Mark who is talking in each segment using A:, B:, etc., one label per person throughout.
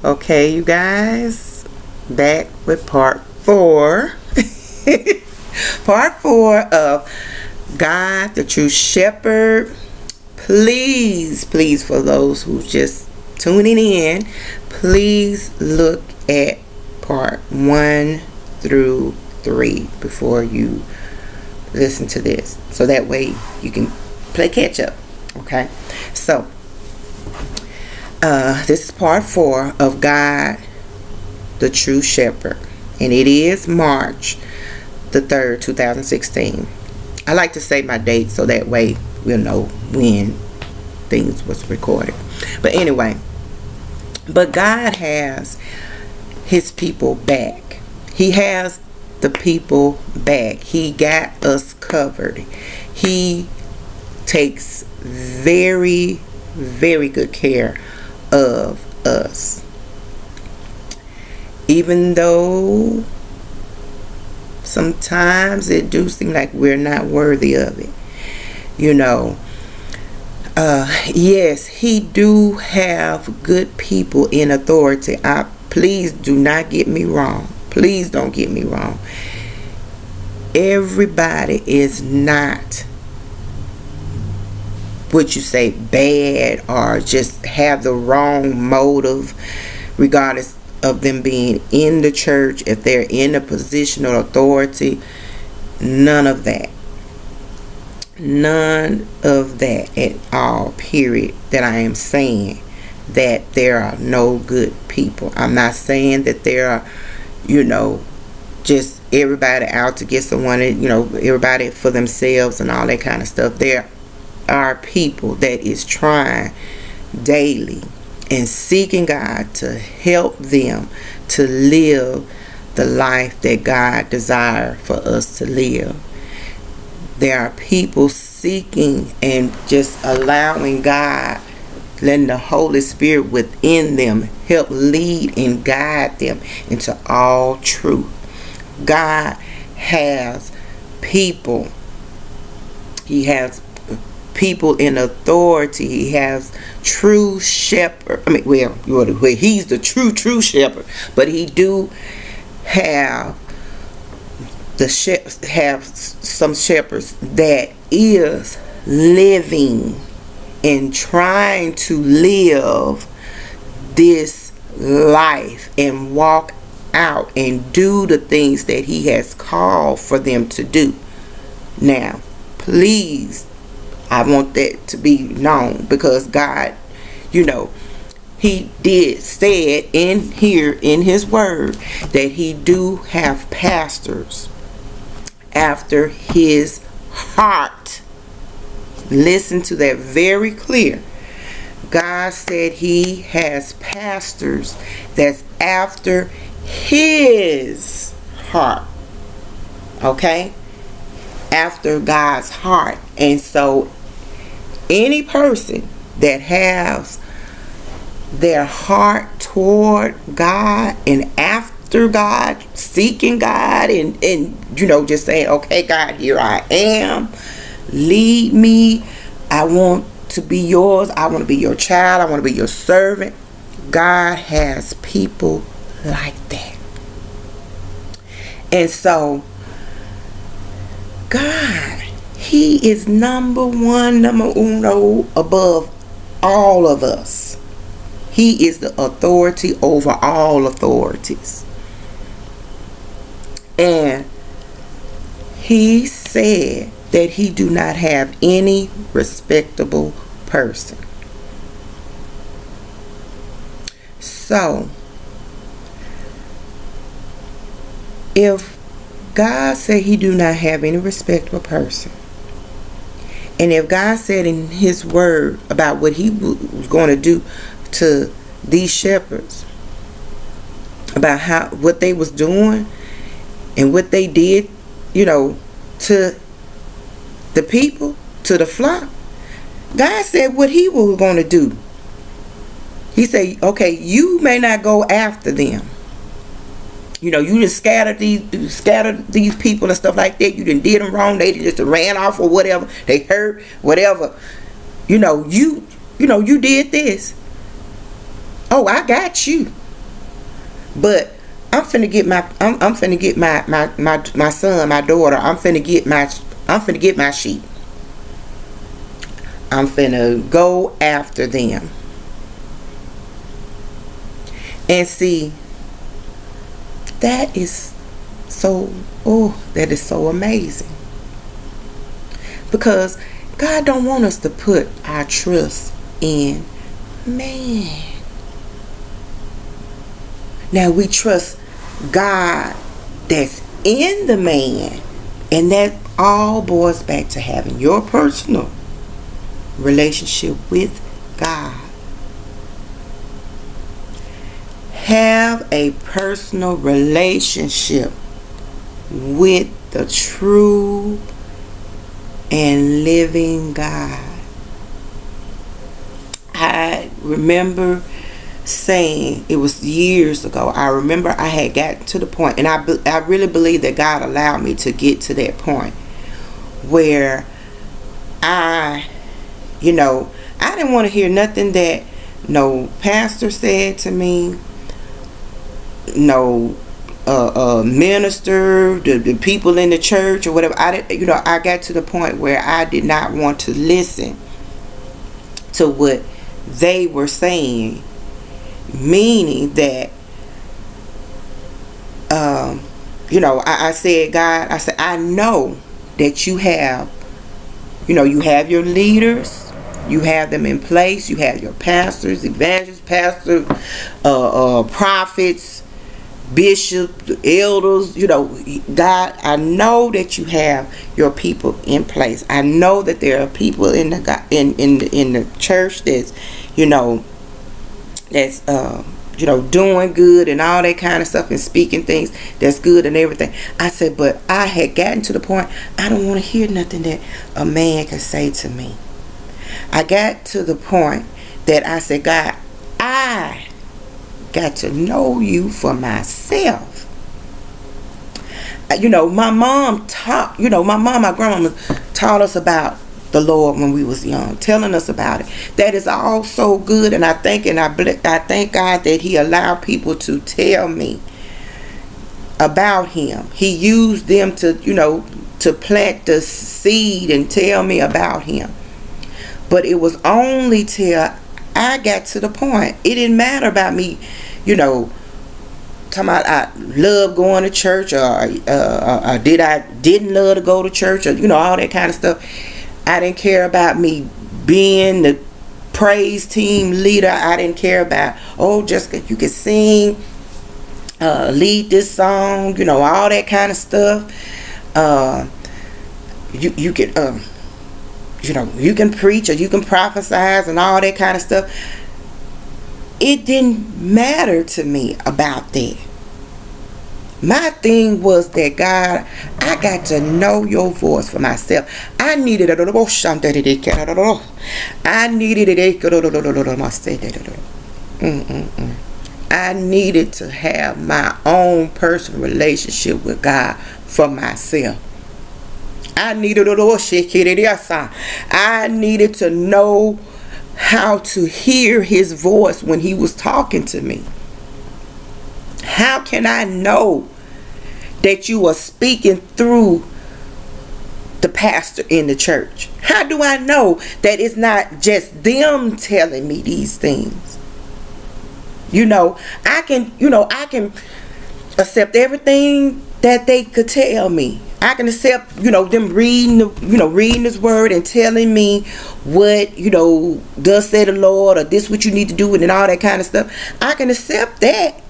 A: Okay, you guys, back with part 4. Part 4 of God, the True Shepherd. Please, for those who just tuning in, please look at part 1 through 3 before you listen to this, so that way you can play catch up. Okay, so this is part 4 of God, the True Shepherd, and it is March the 3rd, 2016. I like to say my date so that way we'll know when things was recorded. But anyway, but God has his people back. He has the people back. He got us covered. He takes very, very good care of us, even though sometimes it do seem like we're not worthy of it. Yes, he do have good people in authority. Please do not get me wrong. Please don't get me wrong. Everybody is not, would you say, bad or just have the wrong motive, regardless of them being in the church, if they're in a position of authority. None of that. None of that at all, period, that I am saying that there are no good people. I'm not saying that there are, just everybody out to get someone, everybody for themselves and all that kind of stuff. There are people that is trying daily and seeking God to help them to live the life that God desires for us to live. There are people seeking and just allowing God, letting the Holy Spirit within them help lead and guide them into all truth. God has people. He has people in authority. He has true shepherd. He's the true shepherd, but he do have some shepherds that is living and trying to live this life and walk out and do the things that he has called for them to do. Now, please, I want that to be known, because God, he did said in here in his word that he do have pastors after his heart. Listen to that very clear. God said he has pastors that's after his heart. Okay? After God's heart. And so any person that has their heart toward God and after God, seeking God and just saying, okay, God, here I am, lead me, I want to be yours, I want to be your child, I want to be your servant. God has people like that. And so God, he is number uno above all of us. He is the authority over all authorities. And he said that he do not have any respectable person. So, if God said he do not have any respectable person, and if God said in his word about what he was going to do to these shepherds, about what they was doing and what they did, to the people, to the flock, God said what he was going to do. He said, okay, you may not go after them. You just scattered these people and stuff like that. You done did them wrong. They just ran off or whatever. They hurt, whatever. You did this. Oh, I got you. But I'm finna get I'm finna get my son, my daughter. I'm finna get my sheep. I'm finna go after them. And see, that is that is so amazing. Because God don't want us to put our trust in man. Now we trust God that's in the man. And that all boils back to having your personal relationship with God. Have a personal relationship with the true and living God. I remember saying, it was years ago, I remember I had gotten to the point, and I really believe that God allowed me to get to that point where I didn't want to hear nothing that no pastor said to me, no minister, the people in the church or whatever. I got to the point where I did not want to listen to what they were saying, meaning that I said, God, I said, I know that you have your leaders, you have them in place, you have your pastors, evangelists, pastors, prophets, bishops, elders, God, I know that you have your people in place. I know that there are people in the church that's doing good and all that kind of stuff and speaking things that's good and everything. I said, but I had gotten to the point I don't want to hear nothing that a man can say to me. I got to the point that I said, God, I got to know you for myself. My mom my grandmama taught us about the Lord when we was young, telling us about it. That is all so good, and I thank God that He allowed people to tell me about Him. He used them to plant the seed and tell me about Him. But it was only till I got to the point. It didn't matter about me, talking about I love going to church or didn't love to go to church or all that kind of stuff. I didn't care about me being the praise team leader. I didn't care about, Jessica, you can sing, lead this song, all that kind of stuff. You can you can preach or you can prophesize and all that kind of stuff. It didn't matter to me about that. My thing was that, God, I got to know your voice for myself. I needed it. I needed to have my own personal relationship with God for myself. I needed to know how to hear His voice when He was talking to me. How can I know that you are speaking through the pastor in the church? How do I know that it's not just them telling me these things? I can accept everything that they could tell me. I can accept, them reading His word and telling me what, thus say the Lord, or this what you need to do and all that kind of stuff. I can accept that.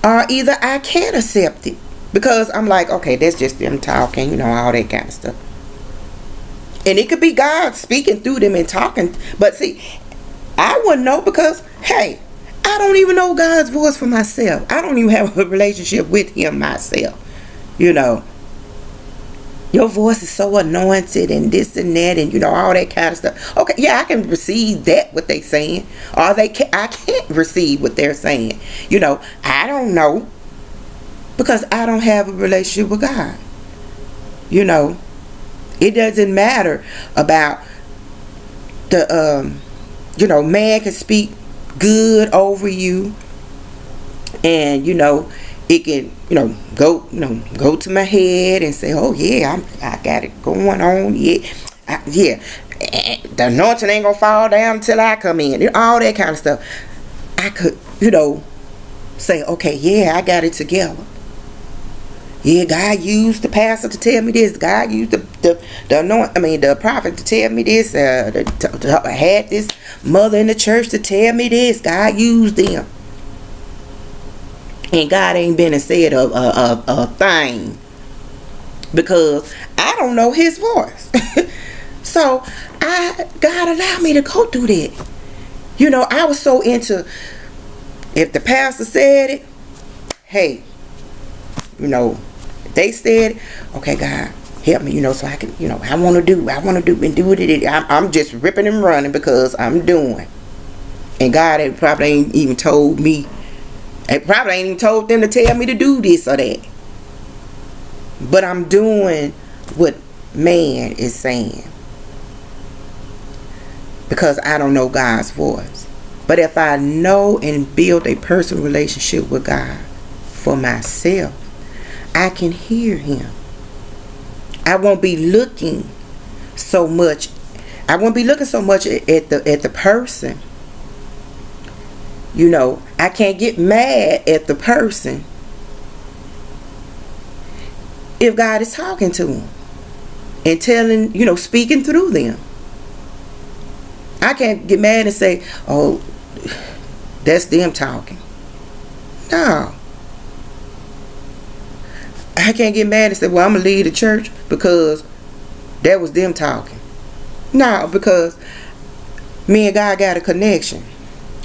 A: Or either I can't accept it. Because I'm like, okay, that's just them talking, all that kind of stuff. And it could be God speaking through them and talking. But see, I wouldn't know because, hey, I don't even know God's voice for myself. I don't even have a relationship with Him myself. Your voice is so anointed and this and that and all that kind of stuff. Okay, yeah, I can receive that what they saying, or I can't receive what they're saying. I don't know because I don't have a relationship with God. It doesn't matter about the man can speak good over you. And it can go to my head and say, oh yeah, I got it going on. Yeah, the anointing ain't gonna fall down until I come in, all that kind of stuff. I could say, okay, yeah, I got it together. Yeah, God used the pastor to tell me this. God used the prophet to tell me this. I had this mother in the church to tell me this. God used them. And God ain't been and said a thing, because I don't know his voice. So God allowed me to go through that. I was so into, if the pastor said it, hey, they said, okay, God, help me, so I can, I want to do and do it. I'm just ripping and running because I'm doing. And God probably ain't even told me. It probably ain't even told them to tell me to do this or that. But I'm doing what man is saying, because I don't know God's voice. But if I know and build a personal relationship with God for myself, I can hear him. I won't be looking so much. I won't be looking so much at the person. I can't get mad at the person if God is talking to them and telling, speaking through them. I can't get mad and say, oh, that's them talking. No. I can't get mad and say, well, I'm going to leave the church because that was them talking. No, because me and God got a connection.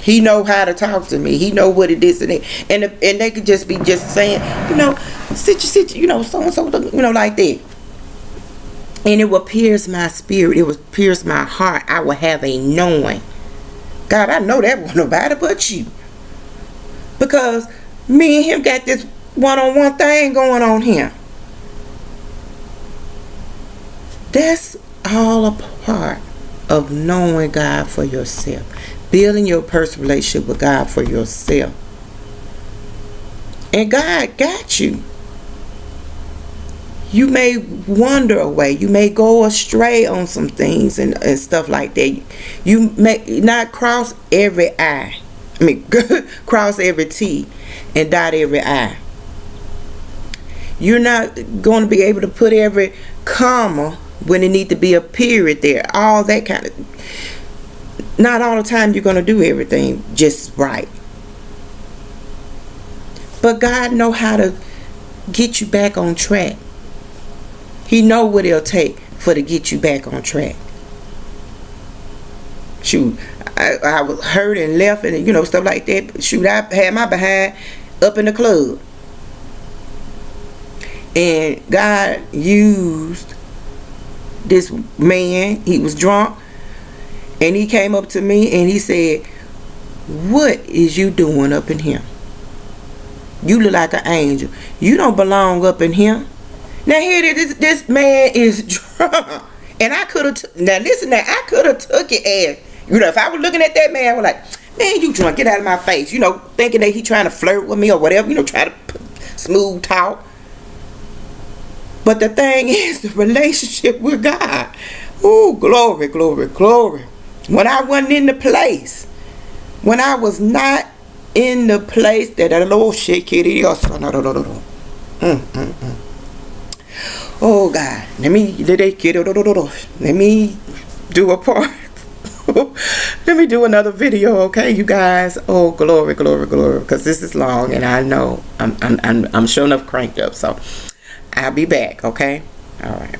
A: He know how to talk to me. He know what it is, and they could just be saying, sit, so and so, like that. And it will pierce my spirit. It will pierce my heart. I will have a knowing. God, I know that wasn't nobody but you, because me and him got this one-on-one thing going on here. That's all a part of knowing God for yourself. Building your personal relationship with God for yourself. And God got you. You may wander away. You may go astray on some things and stuff like that. You may not cross every I. Cross every T and dot every I. You're not going to be able to put every comma when it need to be a period there. All that kind of. Not all the time you're going to do everything just right. But God know how to get you back on track. He know what it'll take to get you back on track. Shoot, I was hurt and left and stuff like that. Shoot, I had my behind up in the club. And God used this man. He was drunk. And he came up to me and he said, what is you doing up in here? You look like an angel. You don't belong up in here. Now here this man is drunk. And I could have, I could have took it as, if I was looking at that man, I was like, man, you drunk, get out of my face. Thinking that he trying to flirt with me or whatever, try to smooth talk. But the thing is, the relationship with God. Ooh, glory, glory, glory. When I wasn't in the place, when I was not in the place that the Lord shake it. Oh God, let me do a part. Let me do another video, okay, you guys? Oh, glory, glory, glory, because this is long, and I know I'm sure enough cranked up, so I'll be back, okay? All right.